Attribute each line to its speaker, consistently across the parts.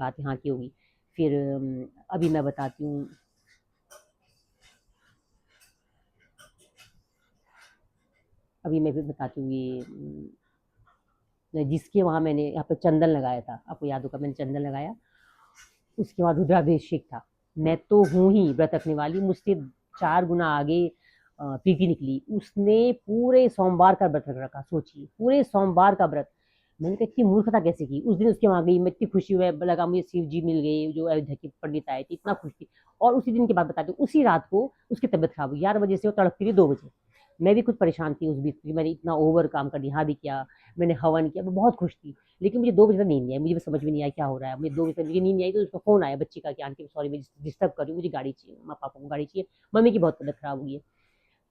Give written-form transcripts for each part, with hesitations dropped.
Speaker 1: बात यहाँ की होगी। फिर अभी मैं बताती हूँ। अभी मैं भी बताती हूँ जिसके वहाँ मैंने यहाँ पे चंदन लगाया था, आपको याद होगा मैंने चंदन लगाया, उसके बाद रुद्राभिषेक था। मैं तो हूँ ही व्रत रखने वाली, मुझसे 4 गुना आगे प्रीति निकली। उसने पूरे सोमवार का व्रत रख रखा, सोचिए पूरे सोमवार का व्रत। मैंने कहा इतनी मूर्खता कैसे की। उस दिन उसके वहाँ गई, मैं इतनी खुशी हुई, लगा मुझे शिव जी मिल गए जो अयोध्या के पंडित आए थे, इतना खुश थी। और उसी दिन की बात बताती हूँ, उसी रात को उसकी तबीयत खराब हुई, 11 बजे से वो तड़पती थी 2 बजे। मैं भी खुद परेशान थी उस बीच, मैंने इतना ओवर काम कर दिया, यहाँ भी किया, मैंने हवन किया, मैं बहुत खुश थी। लेकिन मुझे 2 बजे तक नींद नहीं आई, मुझे समझ में नहीं आया क्या हो रहा है। मुझे 2 बजे तक मुझे नींद नहीं आई, तो उसका फ़ोन आया बच्ची का कि आंटी सॉरी मैं डिस्टर्ब कर रही हूँ, मुझे गाड़ी चाहिए, मम्मा पापा को गाड़ी चाहिए, मम्मी की बहुत तबीयत खराब हुई है।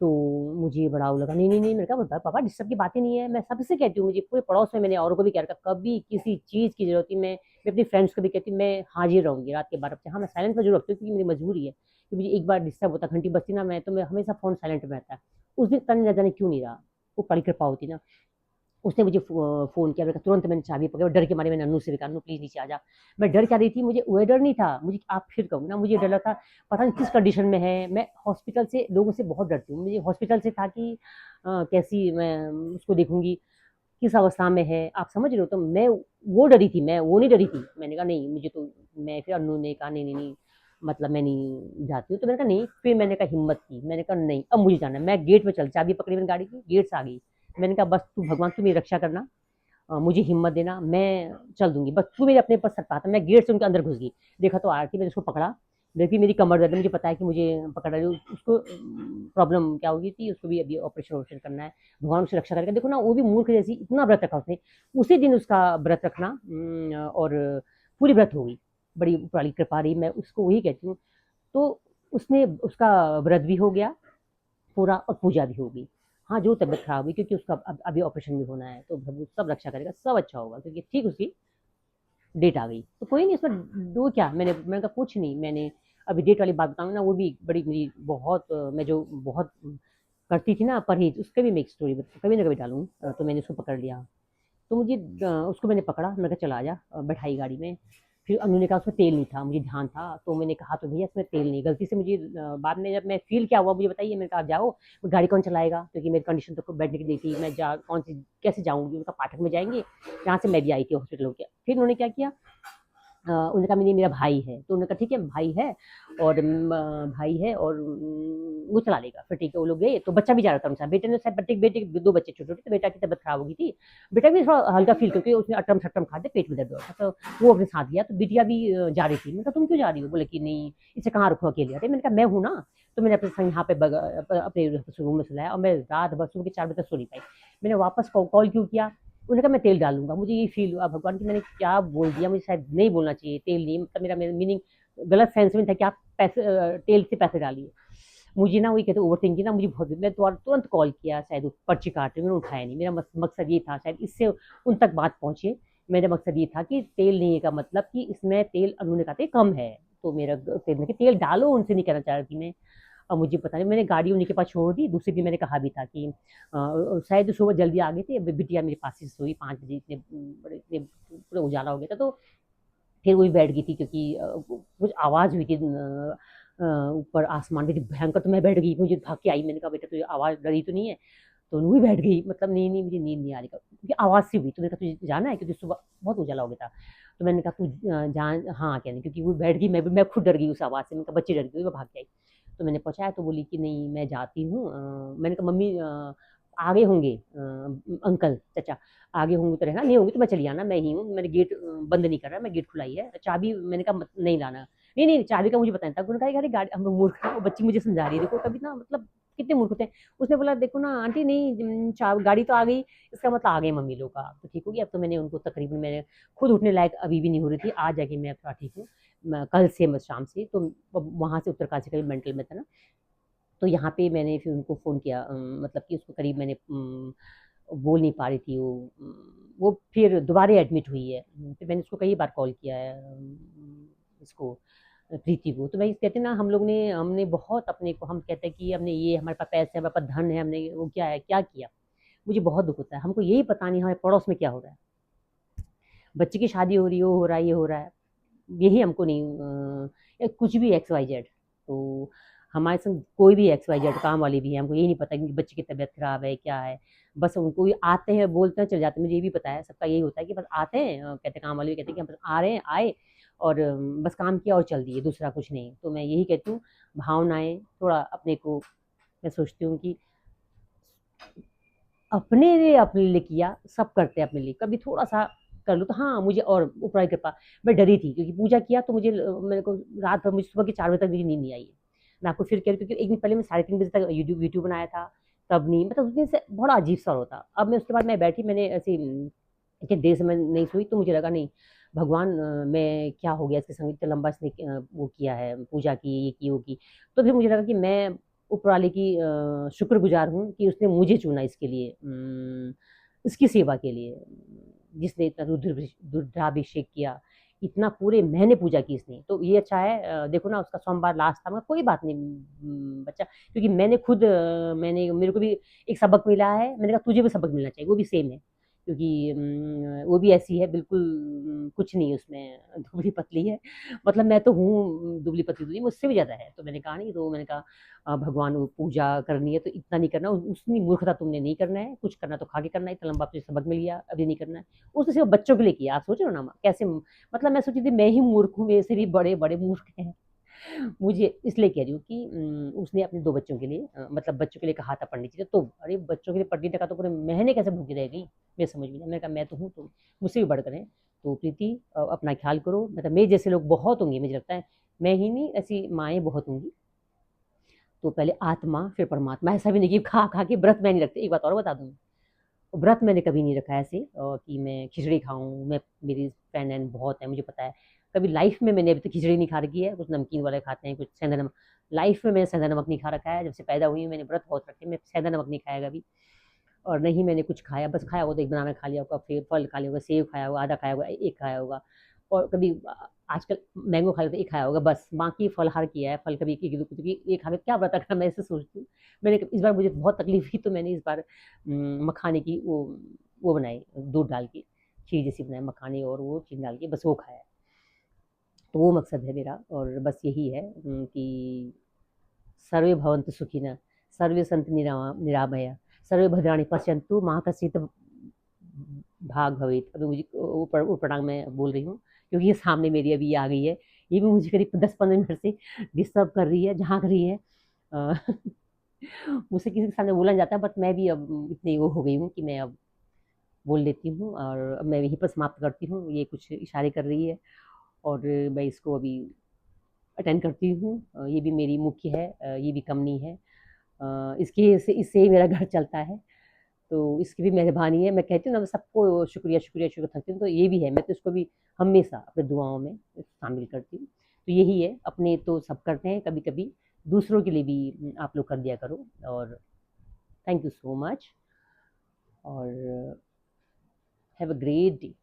Speaker 1: तो मुझे बड़ा वो लगा, नहीं नहीं नहीं, मैंने कहा पापा डिस्टर्ब की बात ही नहीं है, मैं सबसे कहती हूँ, मुझे पूरे पड़ोस में मैंने औरों को भी कह रखा, कभी किसी चीज़ की जरूरत थी मैं अपनी फ्रेंड्स को भी कहती हूँ मैं हाजिर रहूंगी रात के 12 बजे। हाँ मैं साइलेंट पर जरूर रखती हूँ क्योंकि मेरी मजबूरी है कि मुझे एक बार डिस्टर्ब होता, घंटी बजती ना, मैं तो मैं हमेशा फ़ोन साइलेंट में रहता है। उस दिन तन न जाने क्यों नहीं रहा, वो बड़ी कृपा होती ना। उसने मुझे फ़ोन किया, मैंने कहा तुरंत मैंने चाबी पकड़ी और डर के मारे मैंने अन्नू से भी कहा, अन्नू प्लीज़ नीचे आ जा। मैं डर क्या रही थी, मुझे वो डर नहीं था, मुझे आप फिर कहूँ ना, मुझे डर लगा था पता नहीं किस कंडीशन में है। मैं हॉस्पिटल से लोगों से बहुत डरती हूँ, मुझे हॉस्पिटल से था कि कैसी मैं उसको देखूँगी, किस अवस्था में है, आप समझ रहे हो? तो मैं वो डरी थी, मैं वो नहीं डरी थी। मैंने कहा नहीं मुझे तो, मैं फिर अन्नू ने कहा नहीं, नहीं, नहीं, मतलब मैं नहीं जाती हूँ। तो मैंने कहा नहीं, फिर मैंने कहा हिम्मत की, मैंने कहा नहीं अब मुझे जाना है। मैं गेट पे चल, चाबी पकड़ी मैंने गाड़ी की, गेट से आ गई। मैंने कहा बस तू भगवान तू मेरी रक्षा करना, मुझे हिम्मत देना, मैं चल दूंगी, बस तू मेरे अपने पर सर पाता। मैं गेट से उनके अंदर घुस गई, देखा तो आरती, मैंने उसको पकड़ा। देखी मेरी कमर दर्द है, मुझे पता है कि मुझे पकड़ रही है, उसको प्रॉब्लम क्या होगी थी, उसको भी अभी ऑपरेशन ऑपरेशन करना है, भगवान उसकी रक्षा करेगा। देखो ना वो भी मूर्ख जैसी इतना व्रत रखा उसने, उसी दिन उसका व्रत रखना और पूरी व्रत हो गई, बड़ी बड़ी कृपा रही, मैं उसको वही कहती हूँ। तो उसने उसका व्रत भी हो गया पूरा और पूजा भी होगी। हाँ, जो तबीयत खराब हुई क्योंकि उसका अब अभी ऑपरेशन भी होना है, तो प्रभु सब रक्षा करेगा, सब अच्छा होगा क्योंकि ठीक उसकी डेट आ गई। तो कोई नहीं इसमें दो क्या, मैंने कहा कुछ नहीं, मैंने अभी डेट वाली बात बताऊँ ना, वो भी बड़ी मेरी बहुत मैं जो बहुत करती थी ना परहेज, उसका भी मैं एक स्टोरी कभी ना कभी डालूँ। तो मैंने उसको पकड़ लिया, तो मुझे उसको मैंने पकड़ा, मैंने कहा चला आ जा, बैठाई गाड़ी में। फिर अनु ने कहा उसमें तेल नहीं था, मुझे ध्यान था, तो मैंने कहा तो भैया इसमें तेल नहीं, गलती से मुझे बाद में जब मैं फील क्या हुआ मुझे बताइए। मैंने कहा आप जाओ, गाड़ी कौन चलाएगा, क्योंकि मेरी कंडीशन तो बैठने की नहीं थी, मैं जा कौन सी कैसे जाऊंगी, उनका पाठक में जाएंगे जहाँ से मैं भी आई थी हॉस्पिटल होकर। फिर उन्होंने क्या किया, उन्होंने कहा नहीं मेरा भाई है, तो उन्होंने कहा ठीक है भाई है, और भाई है और वो चला लेगा। फिर ठीक है वो लोग गए, तो बच्चा भी जा रहा था उनके साथ, बेटे ने शायद बेटे के 2 बच्चे छोटे छोटे, तो बेटा की तबीयत खराब हो गई थी, बेटा भी थोड़ा हल्का फील क्योंकि उसने अटम सट्टम खा दिया, पेट में दर्द हो रहा था, तो वो अपने साथ गया। तो बिटिया भी जा रही थी, मैंने कहा तुम क्यों जा रही हो, बोले कि नहीं इसे कहाँ रखो अकेले। अरे मैंने कहा मैं हूँ ना। तो मैंने अपने संग यहाँ पे अपने रूम में सुलाया, और मैं रात भर सुबह के 4 बजे तक सो नहीं पाई। मैंने वापस कॉल क्यों किया, उन्होंने कहा मैं तेल डालूंगा। मुझे ये फील हुआ भगवान की मैंने क्या बोल दिया, मुझे शायद नहीं बोलना चाहिए, तेल नहीं, मतलब मेरा मीनिंग गलत सेंस में था कि आप पैसे तेल से पैसे डालिए। मुझे ना वही कहते ओवर थिंकिंग ना, मुझे बहुत, मैं तुरंत कॉल किया, शायद वो पर्ची काट रही, मैंने उठाया नहीं। मेरा मकसद ये था शायद इससे उन तक बात पहुंचे। मेरा मकसद ये था कि तेल नहीं का मतलब कि इसमें तेल उन्होंने कहा कम है, तो मेरा तेल डालो, उनसे नहीं कहना चाह रही थी मैं। अब मुझे पता नहीं, मैंने गाड़ी उन्हीं के पास छोड़ दी। दूसरे दिन मैंने कहा भी था कि शायद सुबह जल्दी आ गए थे, बिटिया मेरे पास ही सोई 5 बजे, इतने बड़े इतने पूरा उजाला हो गया था। तो फिर वही बैठ गई थी क्योंकि कुछ आवाज़ हुई थी ऊपर आसमान में भयंकर, तो मैं बैठ गई, मुझे भाग के आई, मैंने कहा बेटा तुझे आवाज़ डरी तो नहीं है, तो वो भी बैठ गई, मतलब नहीं नहीं मुझे नींद नहीं आ रही क्योंकि आवाज़ से हुई। तो मैंने कहा तुझे जाना है क्योंकि सुबह बहुत उजाला हो गया था। तो मैंने कहा तू जान, हाँ क्या नहीं, क्योंकि वो बैठ गई, मैं खुद डर गई उस आवाज़ से, मैंने कहा बच्ची डर गई, मैं भाग के आई। तो मैंने पहुँचाया तो बोली कि नहीं मैं जाती हूँ। मैंने कहा मम्मी आगे होंगे अंकल चाचा आगे होंगे तो रहना, नहीं होंगे तो मैं चली आना, मैं ही हूँ, मैंने गेट बंद नहीं कर रहा, मैं गेट खुला ही है, चाबी मैंने कहा नहीं लाना। नहीं नहीं चाबी का मुझे पता नहीं था। उन्होंने कहा अरे गाड़ी हम लोग मूर्ख हैं, वो बच्ची मुझे समझा रही है, देखो कभी ना मतलब कितने मूर्ख होते हैं। उसने बोला देखो ना आंटी नहीं गाड़ी तो आ गई, इसका मतलब आ गए मम्मी लोग का, तो ठीक होगी। अब तो मैंने उनको तकरीबन, मैंने खुद उठने लायक अभी भी नहीं हो रही थी, आज जाके मैं थोड़ा ठीक हूँ। कल से बस शाम से तो वहाँ से उत्तरकाशी का मेंटल में था ना, तो यहाँ पे मैंने फिर उनको फ़ोन किया, मतलब कि उसको करीब मैंने बोल नहीं पा रही थी वो, वो फिर दोबारा एडमिट हुई है। फिर मैंने उसको कई बार कॉल किया है, इसको प्रीति को। तो वही कहते हैं ना, हम लोग ने हमने बहुत अपने को, हम कहते हैं कि हमने ये हमारे पास पैसे है, हमारे पास धन है, हमने वो क्या है क्या किया। मुझे बहुत दुख होता है, हमको यही पता नहीं हमारे पड़ोस में क्या हो रहा है, बच्चे की शादी हो रही हो रहा है, ये हो रहा है, यही हमको नहीं कुछ भी एक्स वाई जेड। तो हमारे संग कोई भी एक्स वाई जेड काम वाले भी है, हमको यही नहीं पता कि बच्चे की तबीयत खराब है क्या है। बस उनको ये आते हैं बोलते हैं चले जाते हैं। मुझे ये भी पता है सबका यही होता है कि बस आते हैं, कहते हैं काम वाले भी कहते हैं कि हम बस आ रहे हैं आए और बस काम किया और चल दिए, दूसरा कुछ नहीं। तो मैं यही कहती हूँ भावनाएं थोड़ा अपने को, मैं सोचती हूँ कि अपने लिए किया, सब करते हैं अपने लिए, कभी थोड़ा सा कर लो तो हाँ मुझे और ऊपर की कृपा। मैं डरी थी क्योंकि पूजा किया तो मुझे मेरे को रात भर, मुझे सुबह के 4 बजे तक मेरी नींद नहीं आई है। मैं आपको फिर कह रही हूँ क्योंकि एक दिन पहले मैं 3:30 बजे तक यूट्यूब वीडियो बनाया था, तब नहीं, मतलब उस दिन से बड़ा अजीब सा होता। अब मैं उसके बाद मैं बैठी, मैंने ऐसे कि देर से मैं नहीं सोई तो मुझे लगा नहीं भगवान, मैं क्या हो गया इसके संग, इतना लंबा इसने वो किया है, पूजा की, ये की वो की। तो फिर मुझे लगा कि मैं ऊपर वाले की शुक्रगुजार हूँ कि उसने मुझे चुना इसके लिए, इसकी सेवा के लिए, जिसने इतना रुद्राभिषेक किया, इतना पूरे महीने पूजा की इसने, तो ये अच्छा है। देखो ना उसका सोमवार लास्ट था, मगर कोई बात नहीं बच्चा, क्योंकि मैंने खुद मैंने मेरे को भी एक सबक मिला है, मैंने कहा तुझे भी सबक मिलना चाहिए, वो भी सेम है। क्योंकि वो भी ऐसी है बिल्कुल, कुछ नहीं उसमें, दुबली पतली है, मतलब मैं तो हूँ दुबली पतली, तो मुझसे भी ज़्यादा है। तो मैंने कहा नहीं, तो मैंने कहा भगवान वो पूजा करनी है तो इतना नहीं करना, उतनी मूर्खता तुमने नहीं करना है, कुछ करना तो खा के करना है, इतना लंबा तुझे सबक मिल गया अभी नहीं करना है। उसने सिर्फ बच्चों के लिए किया, आप सोच रहे हो ना कैसे, मतलब मैं सोची थी मैं ही मूर्ख हूँ, मेरे से भी बड़े बड़े मूर्ख हैं। मुझे इसलिए कह रही हूँ कि उसने अपने 2 बच्चों के लिए मतलब बच्चों के लिए कहा था पंडित जी ने, तो अरे बच्चों के लिए पंडित ने कहा तो पूरे महीने कैसे भूखी रह गई, मेरे समझ में नहीं। मैंने कहा मैं तो हूँ, तो मुझसे भी बढ़कर है। तो प्रीति अपना ख्याल करो, मतलब मेरे जैसे लोग बहुत होंगे मुझे लगता है, मैं ही नहीं ऐसी माएँ बहुत होंगी। तो पहले आत्मा फिर परमात्मा, ऐसा भी नहीं कि खा खा के व्रत मैं नहीं रखती। एक बात और बता दूँ, व्रत मैंने कभी नहीं रखा है ऐसे कि मैं खिचड़ी खाऊँ, मैं, मेरी फ्रेंड एंड बहुत है मुझे पता है। कभी लाइफ में मैंने अभी तक खिचड़ी नहीं खा रखी है, कुछ नमकीन वाले खाते हैं, कुछ सेंधा नमक। लाइफ में मैंने सेंधा नमक नहीं खा रखा है, जब से पैदा हुई हूँ मैंने व्रत बहुत रखे, मैं सेंधा नमक नहीं खाया कभी। और नहीं मैंने कुछ खाया, बस खाया होगा तो एक बनाना खा लिया होगा, फिर फल खा लिया होगा, सेब खाया होगा, आधा खाया होगा, एक खाया होगा। और कभी आजकल मैंगो खा लिया तो एक खाया होगा, बस बाकी फलहार किया है। फल कभी एक एक क्योंकि ये खा के क्या पता था, मैं ऐसे सोचती हूँ। मैंने इस बार मुझे बहुत तकलीफ हुई तो मैंने इस बार मखाने की वो बनाई, दूध डाल के खीर जैसी बनाई, मखाने और वो चीनी डाल के, बस वो खाया। तो वो मकसद है मेरा, और बस यही है कि सर्वे भवन्तु सुखिनः, सर्वे सन्तु निरामया, सर्वे भद्राणि पश्यन्तु माँ कश्चित् भाग भवेत्। अभी मुझे ऊपर ऊपरटांग में बोल रही हूँ क्योंकि ये सामने मेरी अभी ये आ गई है, ये भी मुझे करीब 10-15 मिनट से डिस्टर्ब कर रही है, झांक रही है। अ, मुझसे किसी के सामने बोला नहीं जाता, बट मैं भी अब इतनी वो हो गई हूँ कि मैं अब बोल लेती हूँ, और अब मैं यहीं पर समाप्त करती हूँ। ये कुछ इशारे कर रही है और मैं इसको अभी अटेंड करती हूँ। ये भी मेरी मुख्य है, ये भी कम नहीं है। इसके से इससे ही मेरा घर चलता है, तो इसकी भी मेहरबानी है। मैं कहती हूँ ना, मैं सबको शुक्रिया शुक्रिया शुक्र थकती हूँ, तो ये भी है, मैं तो इसको भी हमेशा अपने दुआओं में शामिल करती हूँ। तो यही है, अपने तो सब करते हैं, कभी कभी दूसरों के लिए भी आप लोग कर दिया करो। और थैंक यू सो मच, और हैव अ ग्रेट डे।